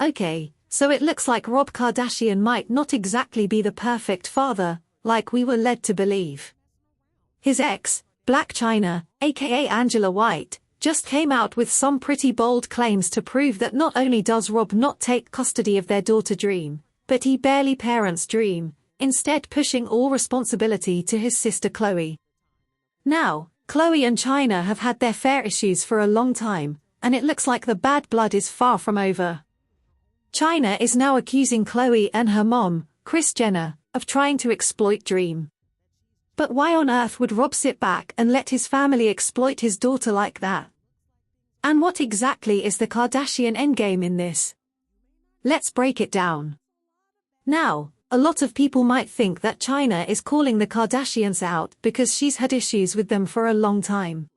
Okay, so it looks like Rob Kardashian might not exactly be the perfect father, like we were led to believe. His ex, Blac Chyna, aka Angela White, just came out with some pretty bold claims to prove that not only does Rob not take custody of their daughter Dream, but he barely parents Dream, instead pushing all responsibility to his sister Khloe. Now, Khloe and Chyna have had their fair issues for a long time, and it looks like the bad blood is far from over. Chyna is now accusing Khloe and her mom, Kris Jenner, of trying to exploit Dream. But why on earth would Rob sit back and let his family exploit his daughter like that? And what exactly is the Kardashian endgame in this? Let's break it down. Now, a lot of people might think that Chyna is calling the Kardashians out because she's had issues with them for a long time.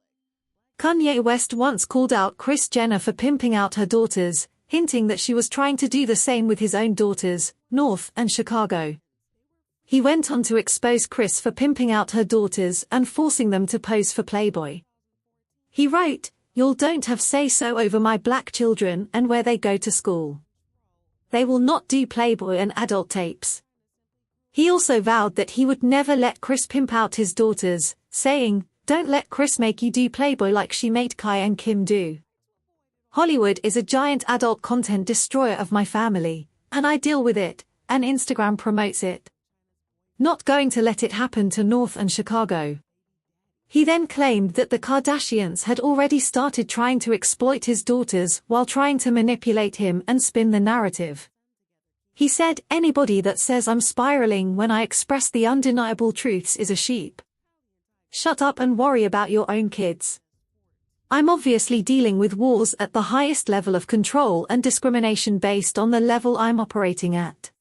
Kanye West once called out Kris Jenner for pimping out her daughters, hinting that she was trying to do the same with his own daughters, North and Chicago. He went on to expose Kris for pimping out her daughters and forcing them to pose for Playboy. He wrote, "Y'all don't have say-so over my black children and where they go to school. They will not do Playboy and adult tapes." He also vowed that he would never let Kris pimp out his daughters, saying, "Don't let Kris make you do Playboy like she made Kai and Kim do. Hollywood is a giant adult content destroyer of my family, and I deal with it, and Instagram promotes it. Not going to let it happen to North and Chicago." He then claimed that the Kardashians had already started trying to exploit his daughters while trying to manipulate him and spin the narrative. He said, "Anybody that says I'm spiraling when I express the undeniable truths is a sheep. Shut up and worry about your own kids. I'm obviously dealing with wars at the highest level of control and discrimination based on the level I'm operating at.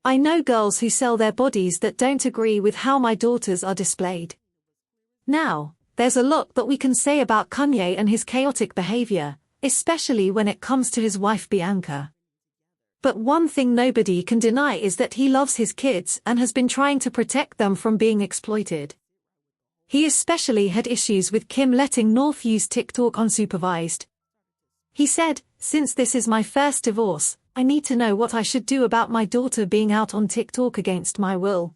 I know girls who sell their bodies that don't agree with how my daughters are displayed." Now, there's a lot that we can say about Kanye and his chaotic behavior, especially when it comes to his wife Bianca. But one thing nobody can deny is that he loves his kids and has been trying to protect them from being exploited. He especially had issues with Kim letting North use TikTok unsupervised. He said, "Since this is my first divorce, I need to know what I should do about my daughter being out on TikTok against my will."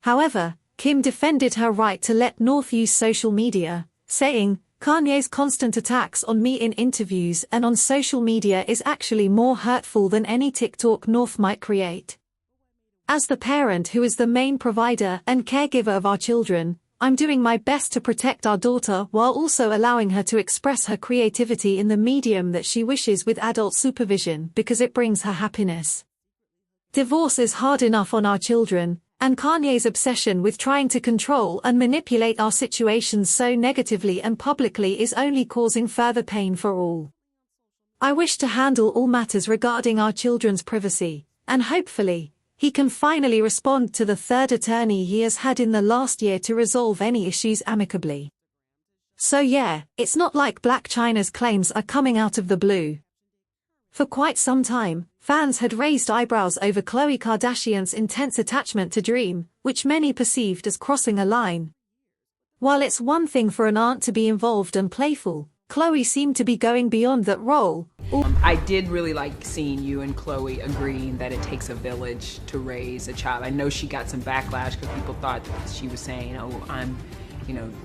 However, Kim defended her right to let North use social media, saying, "Kanye's constant attacks on me in interviews and on social media is actually more hurtful than any TikTok North might create. As the parent who is the main provider and caregiver of our children, I'm doing my best to protect our daughter while also allowing her to express her creativity in the medium that she wishes with adult supervision because it brings her happiness. Divorce is hard enough on our children, and Kanye's obsession with trying to control and manipulate our situations so negatively and publicly is only causing further pain for all. I wish to handle all matters regarding our children's privacy, and hopefully, he can finally respond to the third attorney he has had in the last year to resolve any issues amicably." So yeah, it's not like Blac Chyna's claims are coming out of the blue. For quite some time, fans had raised eyebrows over Khloe Kardashian's intense attachment to Dream, which many perceived as crossing a line. While it's one thing for an aunt to be involved and playful, Khloe seemed to be going beyond that role. I did really like seeing you and Khloe agreeing that it takes a village to raise a child. I know she got some backlash because people thought that she was saying, "Oh, I'm,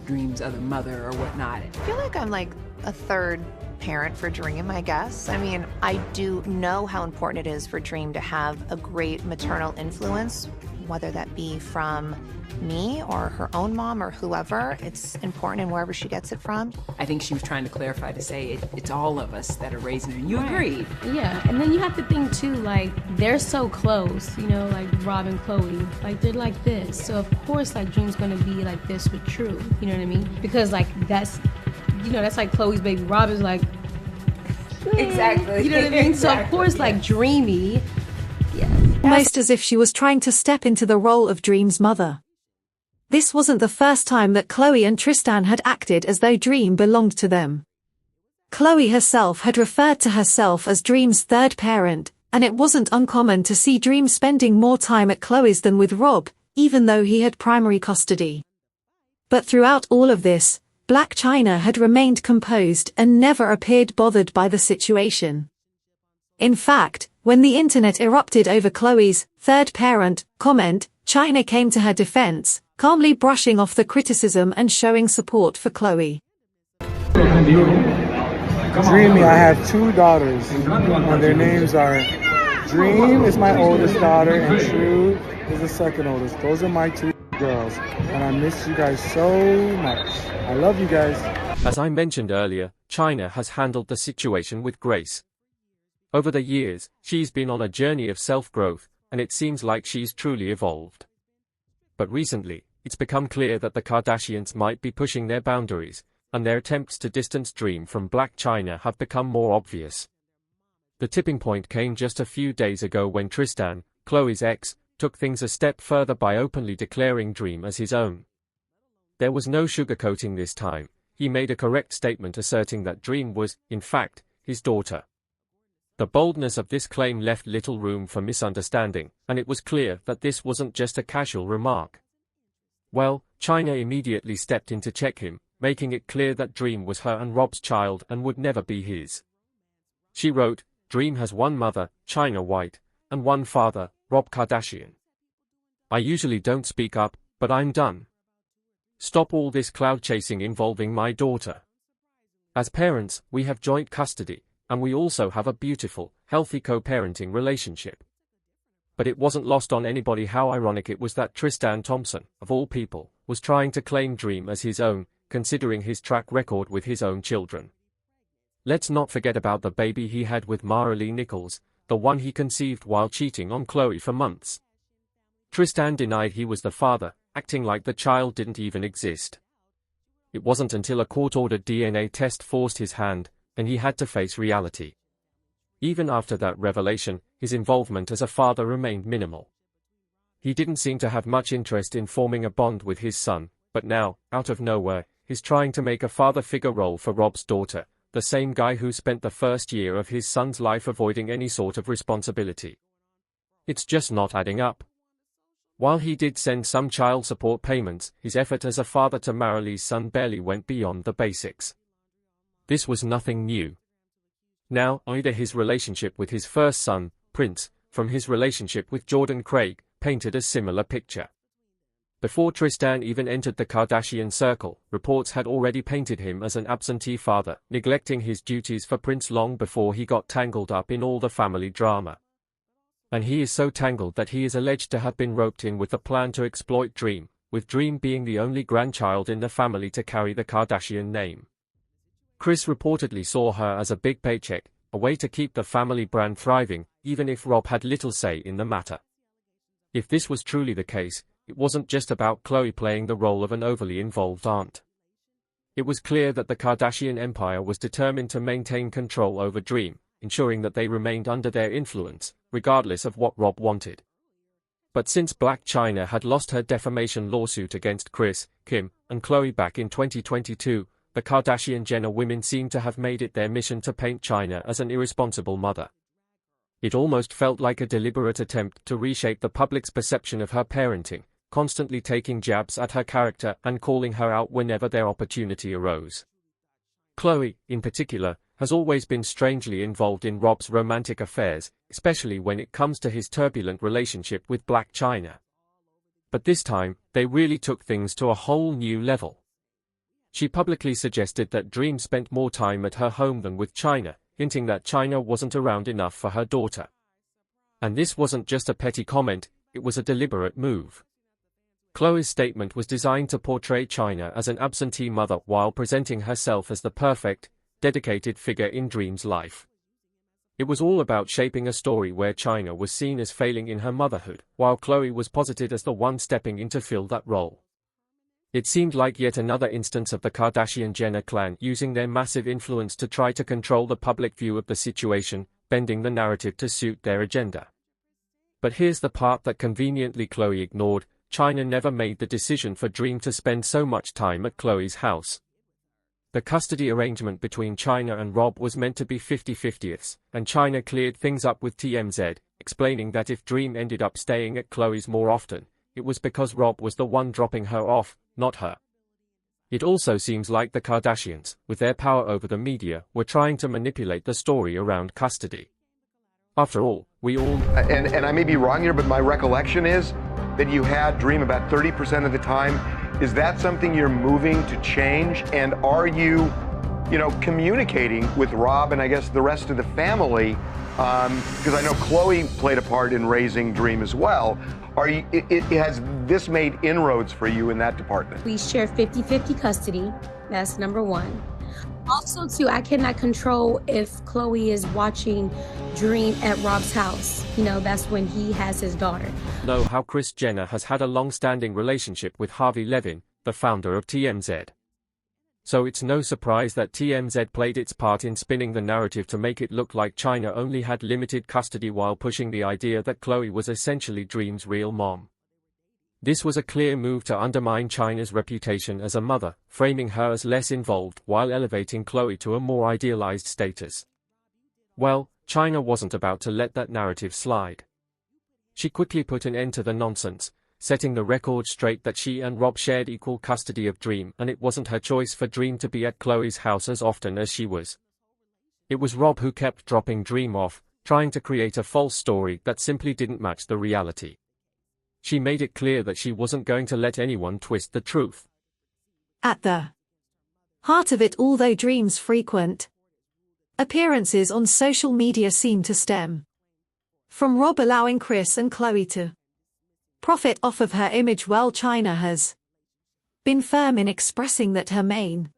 Dream's other mother" or whatnot. I feel like I'm like a third parent for Dream, I guess. I mean, I do know how important it is for Dream to have a great maternal influence, whether that be from me or her own mom or whoever. It's important in wherever she gets it from. I think she was trying to clarify to say it's all of us that are raising her. You agreed. Yeah, and then you have to think too, like, they're so close, like Rob and Khloe. Like, they're like this. So of course, like, Dream's gonna be like this with True. You know what I mean? Because like that's like Khloe's baby. Rob is like, exactly. You know what I mean? So of course, like, dreamy. Yeah. Almost as if she was trying to step into the role of Dream's mother. This wasn't the first time that Khloe and Tristan had acted as though Dream belonged to them. Khloe herself had referred to herself as Dream's third parent, and it wasn't uncommon to see Dream spending more time at Khloe's than with Rob, even though he had primary custody. But throughout all of this, Blac Chyna had remained composed and never appeared bothered by the situation. In fact, when the internet erupted over Khloe's third parent comment, Chyna came to her defense, calmly brushing off the criticism and showing support for Khloe. Dreamy, I have 2 daughters, and their names are Dream is my oldest daughter, and True is the second oldest. Those are my 2 girls, and I miss you guys so much. I love you guys. As I mentioned earlier, Chyna has handled the situation with grace. Over the years, she's been on a journey of self-growth, and it seems like she's truly evolved. But recently, it's become clear that the Kardashians might be pushing their boundaries, and their attempts to distance Dream from Blac Chyna have become more obvious. The tipping point came just a few days ago when Tristan, Khloe's ex, took things a step further by openly declaring Dream as his own. There was no sugarcoating this time. He made a correct statement asserting that Dream was, in fact, his daughter. The boldness of this claim left little room for misunderstanding, and it was clear that this wasn't just a casual remark. Well, Chyna immediately stepped in to check him, making it clear that Dream was her and Rob's child and would never be his. She wrote, "Dream has one mother, Chyna White, and one father, Rob Kardashian. I usually don't speak up, but I'm done. Stop all this cloud chasing involving my daughter. As parents, we have joint custody, and we also have a beautiful, healthy co-parenting relationship." But it wasn't lost on anybody how ironic it was that Tristan Thompson, of all people, was trying to claim Dream as his own, considering his track record with his own children. Let's not forget about the baby he had with Mara Lee Nichols, the one he conceived while cheating on Khloe for months. Tristan denied he was the father, acting like the child didn't even exist. It wasn't until a court-ordered DNA test forced his hand, and he had to face reality. Even after that revelation, his involvement as a father remained minimal. He didn't seem to have much interest in forming a bond with his son, but now, out of nowhere, he's trying to make a father figure role for Rob's daughter, the same guy who spent the first year of his son's life avoiding any sort of responsibility. It's just not adding up. While he did send some child support payments, his effort as a father to Mara Lee's son barely went beyond the basics. This was nothing new. Now, either his relationship with his first son, Prince, from his relationship with Jordan Craig, painted a similar picture. Before Tristan even entered the Kardashian circle, reports had already painted him as an absentee father, neglecting his duties for Prince long before he got tangled up in all the family drama. And he is so tangled that he is alleged to have been roped in with the plan to exploit Dream, with Dream being the only grandchild in the family to carry the Kardashian name. Kris reportedly saw her as a big paycheck, a way to keep the family brand thriving, even if Rob had little say in the matter. If this was truly the case, it wasn't just about Khloe playing the role of an overly involved aunt. It was clear that the Kardashian empire was determined to maintain control over Dream, ensuring that they remained under their influence, regardless of what Rob wanted. But since Blac Chyna had lost her defamation lawsuit against Kris, Kim, and Khloe back in 2022, the Kardashian-Jenner women seem to have made it their mission to paint Chyna as an irresponsible mother. It almost felt like a deliberate attempt to reshape the public's perception of her parenting, constantly taking jabs at her character and calling her out whenever their opportunity arose. Khloe, in particular, has always been strangely involved in Rob's romantic affairs, especially when it comes to his turbulent relationship with Blac Chyna. But this time, they really took things to a whole new level. She publicly suggested that Dream spent more time at her home than with Chyna, hinting that Chyna wasn't around enough for her daughter. And this wasn't just a petty comment, it was a deliberate move. Khloe's statement was designed to portray Chyna as an absentee mother while presenting herself as the perfect, dedicated figure in Dream's life. It was all about shaping a story where Chyna was seen as failing in her motherhood, while Khloe was posited as the one stepping in to fill that role. It seemed like yet another instance of the Kardashian-Jenner clan using their massive influence to try to control the public view of the situation, bending the narrative to suit their agenda. But here's the part that conveniently Khloe ignored: Chyna never made the decision for Dream to spend so much time at Khloe's house. The custody arrangement between Chyna and Rob was meant to be 50-50ths, and Chyna cleared things up with TMZ, explaining that if Dream ended up staying at Khloe's more often, it was because Rob was the one dropping her off, not her. It also seems like the Kardashians, with their power over the media, were trying to manipulate the story around custody. After all, we all... And I may be wrong here, but my recollection is that you had Dream about 30% of the time. Is that something you're moving to change? And are you, communicating with Rob and I guess the rest of the family? Because I know Khloe played a part in raising Dream as well. Has this made inroads for you in that department? We share 50-50 custody. That's number one. Also, too, I cannot control if Khloe is watching Dream at Rob's house. That's when he has his daughter. Know how Kris Jenner has had a long-standing relationship with Harvey Levin, the founder of TMZ. So it's no surprise that TMZ played its part in spinning the narrative to make it look like Chyna only had limited custody while pushing the idea that Khloe was essentially Dream's real mom. This was a clear move to undermine Chyna's reputation as a mother, framing her as less involved while elevating Khloe to a more idealized status. Well, Chyna wasn't about to let that narrative slide. She quickly put an end to the nonsense, setting the record straight that she and Rob shared equal custody of Dream, and it wasn't her choice for Dream to be at Khloe's house as often as she was. It was Rob who kept dropping Dream off, trying to create a false story that simply didn't match the reality. She made it clear that she wasn't going to let anyone twist the truth. At the heart of it all, though, Dream's frequent appearances on social media seem to stem from Rob allowing Kris and Khloe to profit off of her image, while Chyna has been firm in expressing that her main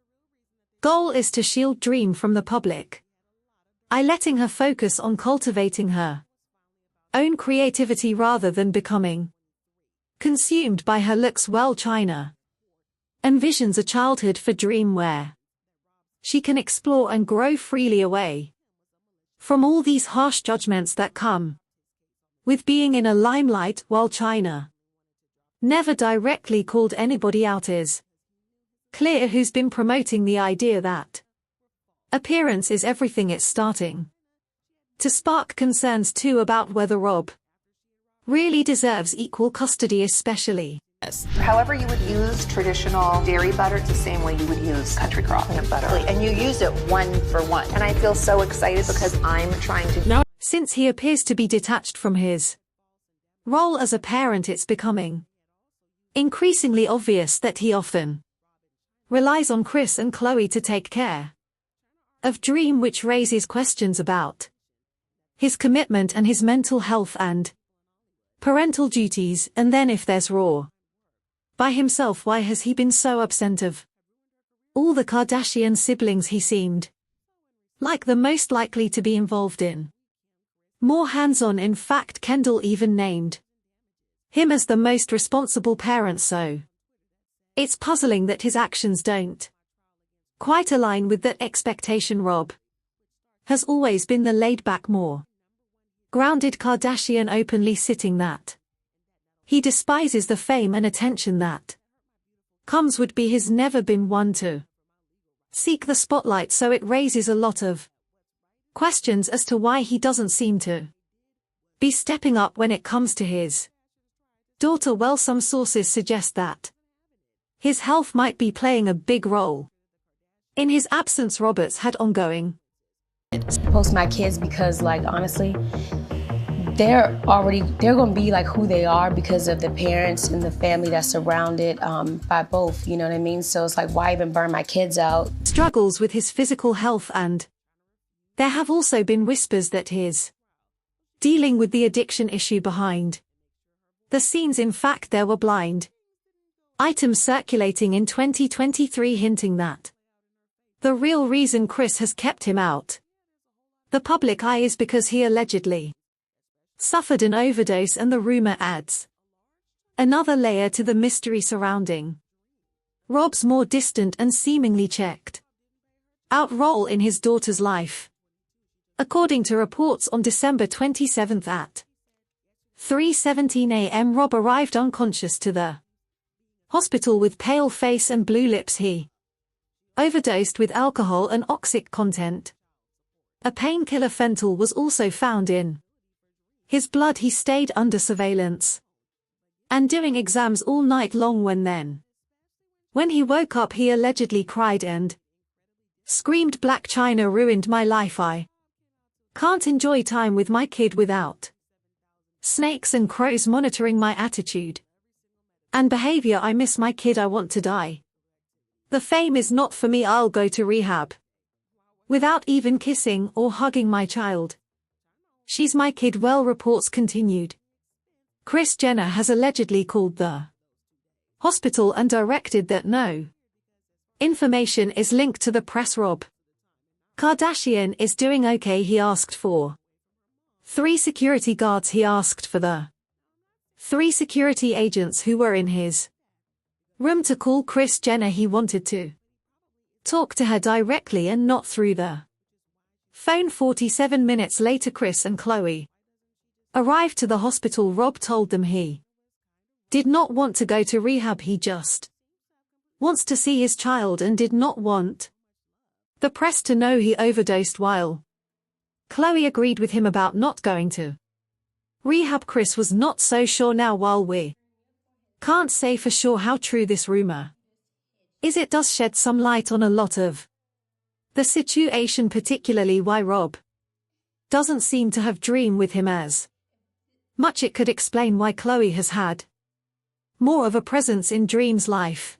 goal is to shield Dream from the public, letting her focus on cultivating her own creativity rather than becoming consumed by her looks, while Chyna envisions a childhood for Dream where she can explore and grow freely away from all these harsh judgments that come with being in a limelight, while Chyna never directly called anybody out. Is clear who's been promoting the idea that appearance is everything. It's starting to spark concerns too about whether Rob really deserves equal custody, especially. However you would use traditional dairy butter, it's the same way you would use country crock peanut butter. And you use it 1 for 1. And I feel so excited because I'm trying to... Since he appears to be detached from his role as a parent, it's becoming increasingly obvious that he often relies on Kris and Khloe to take care of Dream, which raises questions about his commitment and his mental health and parental duties. And then if there's Raw by himself, why has he been so absent of all the Kardashian siblings? He seemed like the most likely to be involved in more hands-on. In fact, Kendall even named him as the most responsible parent, so it's puzzling that his actions don't quite align with that expectation. Rob has always been the laid-back, more grounded Kardashian, openly citing that he despises the fame and attention that comes with be. He's never been one to seek the spotlight, so it raises a lot of questions as to why he doesn't seem to be stepping up when it comes to his daughter. Well, some sources suggest that his health might be playing a big role in his absence. Roberts had ongoing Post my kids because, honestly, they're going to be who they are because of the parents and the family that's surrounded by both, you know what I mean? So it's why even burn my kids out? Struggles with his physical health, and there have also been whispers that he's dealing with the addiction issue behind the scenes. In fact, there were blind items circulating in 2023 hinting that the real reason Kris has kept him out the public eye is because he allegedly suffered an overdose, and the rumor adds another layer to the mystery surrounding Rob's more distant and seemingly checked out role in his daughter's life. According to reports on December 27 at 3:17 a.m., Rob arrived unconscious to the hospital with pale face and blue lips. He overdosed with alcohol and oxalic content. A painkiller, fentanyl, was also found in his blood. He stayed under surveillance and doing exams all night long. When he woke up, he allegedly cried and screamed, "Blac Chyna ruined my life. I Can't enjoy time with my kid without snakes and crows monitoring my attitude and behavior. I miss my kid. I want to die. The fame is not for me. I'll go to rehab without even kissing or hugging my child. She's my kid. Well, reports continued. Kris Jenner has allegedly called the hospital and directed that no information is linked to the press. Rob Kardashian is doing okay. He asked for 3 security guards. He asked for the 3 security agents who were in his room to call Kris Jenner. He wanted to talk to her directly and not through the phone. 47 minutes later, Kris and Khloe arrived to the hospital. Rob told them he did not want to go to rehab. He just wants to see his child and did not want the press to know he overdosed. While Khloe agreed with him about not going to rehab, Kris was not so sure. Now, while we can't say for sure how true this rumor is, it does shed some light on a lot of the situation, particularly why Rob doesn't seem to have Dream with him as much. It could explain why Khloe has had more of a presence in Dream's life,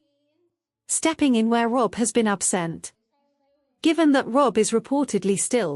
stepping in where Rob has been absent, given that Rob is reportedly still